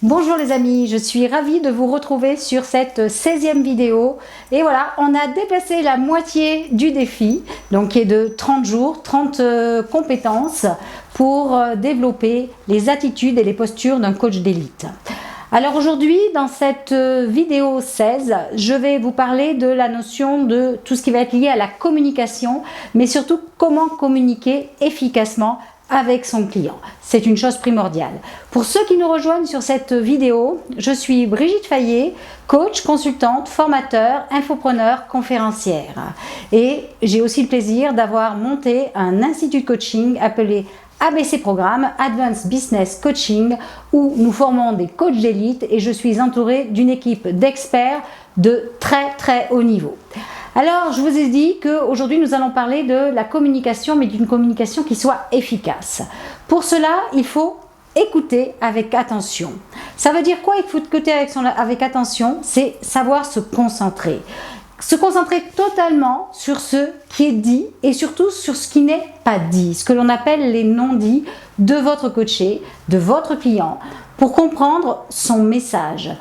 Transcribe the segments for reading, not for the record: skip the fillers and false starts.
Bonjour les amis, je suis ravie de vous retrouver sur cette 16e vidéo. Et voilà, on a dépassé la moitié du défi, donc qui est de 30 jours, 30 compétences pour développer les attitudes et les postures d'un coach d'élite. Alors aujourd'hui, dans cette vidéo 16, je vais vous parler de la notion de tout ce qui va être lié à la communication, mais surtout comment communiquer efficacement avec son client. C'est une chose primordiale. Pour ceux qui nous rejoignent sur cette vidéo, je suis Brigitte Fayet, coach, consultante, formateur, infopreneur, conférencière. Et j'ai aussi le plaisir d'avoir monté un institut de coaching appelé ABC Programme, Advanced Business Coaching, où nous formons des coachs d'élite et je suis entourée d'une équipe d'experts de très haut niveau. Alors, je vous ai dit qu'aujourd'hui, nous allons parler de la communication, mais d'une communication qui soit efficace. Pour cela, il faut écouter avec attention. Ça veut dire quoi, écouter avec attention? C'est savoir se concentrer. Se concentrer totalement sur ce qui est dit et surtout sur ce qui n'est pas dit, ce que l'on appelle les non-dits de votre coaché, de votre client, pour comprendre son message.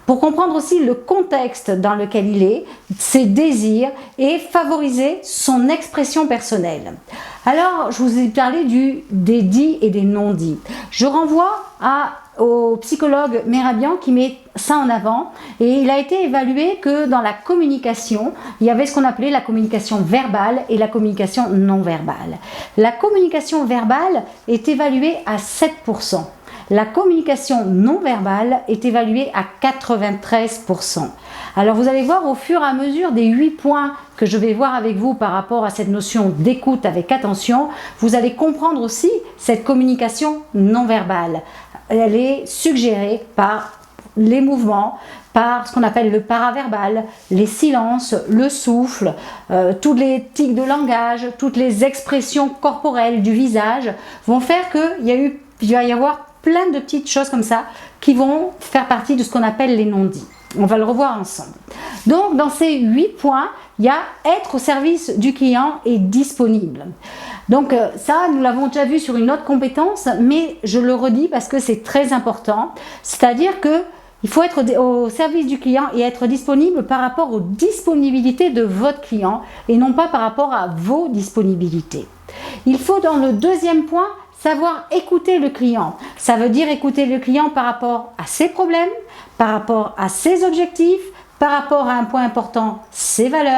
Pour comprendre aussi le contexte dans lequel il est, ses désirs et favoriser son expression personnelle. Alors, je vous ai parlé des dits et des non-dits. Je renvoie au psychologue Mehrabian qui met ça en avant et il a été évalué que dans la communication, il y avait ce qu'on appelait la communication verbale et la communication non verbale. La communication verbale est évaluée à 7%. La communication non verbale est évaluée à 93%. Alors vous allez voir au fur et à mesure des 8 points que je vais voir avec vous par rapport à cette notion d'écoute avec attention, vous allez comprendre aussi cette communication non verbale. Elle est suggérée par les mouvements, par ce qu'on appelle le paraverbal, les silences, le souffle, tous les tics de langage, toutes les expressions corporelles du visage vont faire qu'il va y avoir plein de petites choses comme ça qui vont faire partie de ce qu'on appelle les non-dits. On va le revoir ensemble. Donc, dans ces 8 points, il y a être au service du client et disponible. Donc, ça, nous l'avons déjà vu sur une autre compétence, mais je le redis parce que c'est très important. C'est-à-dire que il faut être au service du client et être disponible par rapport aux disponibilités de votre client et non pas par rapport à vos disponibilités. Il faut, dans le deuxième point, savoir écouter le client. Ça veut dire écouter le client par rapport à ses problèmes, par rapport à ses objectifs, par rapport à un point important, ses valeurs,